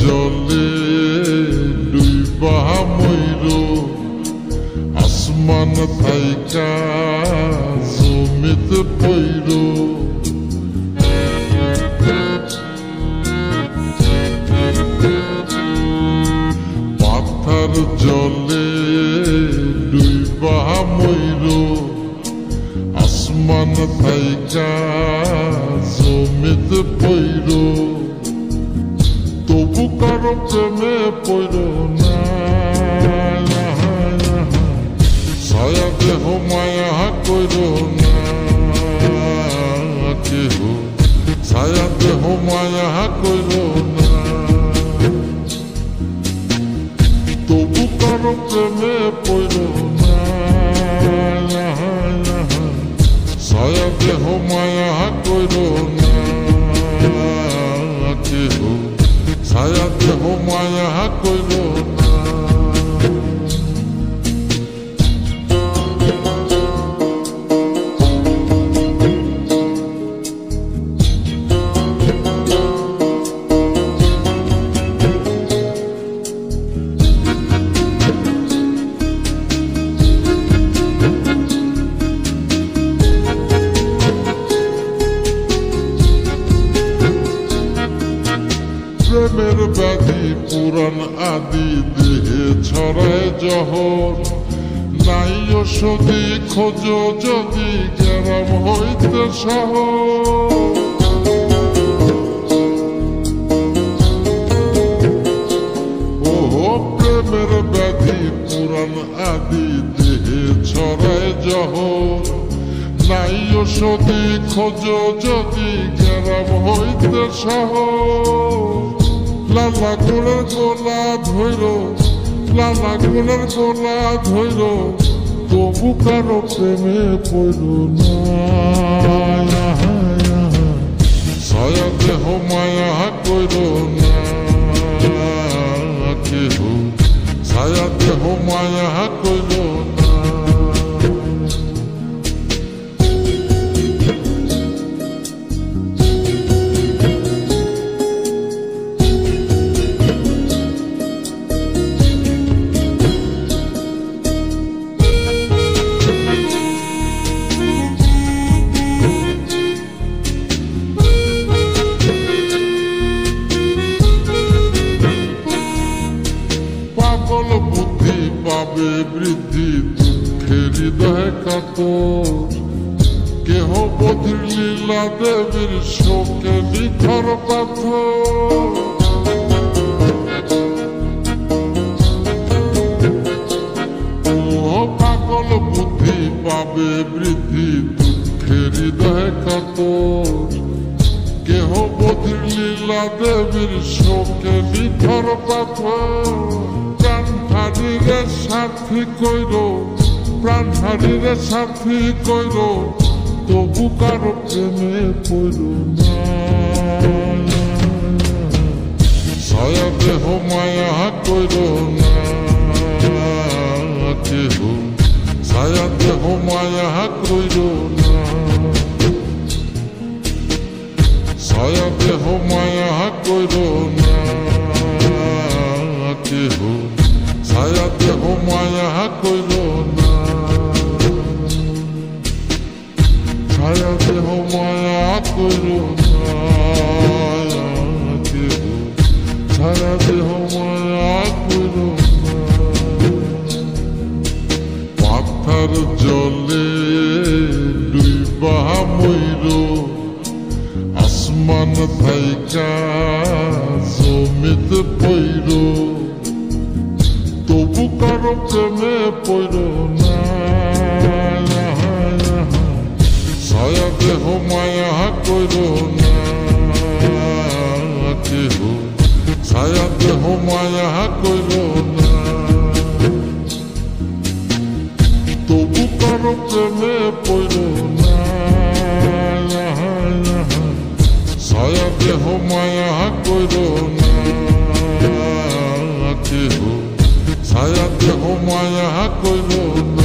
জলে ডুইবা মইর আসমান থাইকা জমিতে পইর পাথার জলে ডুইবা মইর আসমান থাইকা জমিতে পইর তবু কারো প্রেমে পইর না ছায়া দেহ মায়া কইর না কেহ ছায়া দেহ মায়া কইর না তবু কারো প্রেমে পইর না ছায়া দেহ মায়া কইর না কেহ ছায়া দেহ মায়া কইর না প্রেমের ব্যাধি পুরাণ আদি দেহে ছড়ায় জহর নাই ওষুধি খোঁজ যদি গ্রাম হইতে শহর ও প্রেমের ব্যাধি পুরাণ আদি দেহে ছড়ায় জহর নাই ওষুধি খোঁজ যদি গ্রাম হইতে শহর লালা গোলার গোলা ধৈর লালা গোলার গোলা ধৈর তবু কারো প্রেমে পইর না ছায়া দেহ মায়া কইর না কেহ ছায়া দেহ মায়া কইর না পাগল বুদ্ধি পাবে বৃদ্ধি দুঃখের হৃদয় কাতর কেহ বধির লীলা দেবীর শোকে নিথর পাথর পাগল বুদ্ধি পাবে বৃদ্ধি দুঃখের হৃদয় কাতর কেহ বধির লীলা দেবীর শোকে নিথর পাথর প্রাণ হারিরে সাথী কইর প্রাণ হারিরে সাথী কইর তবু কারো প্রেমে পইর না ছায়া দেহ মায়া কইর না কেহ ছায়া দেহ মায়া কইর না ছায়া দেহ মায়া কইর না কেহ ছায়া দেহ মায়া কইর না ছায়া দেহ মায়া কইর না কেহ ছায়া দেহ মায়া কইর না পাথার জলে ডুইবা মইর আসমান থাইকা জমিতে পইর তবু কারো প্রেমে পইর না ছায়া দেহ মায়া কইর না কেহ ছায়া দেহ মায়া কইর না তবু কারো প্রেমে পইর না ছায়া দেহ মায়া কইর না কেহ ছায়া দেহ মায়া কইর না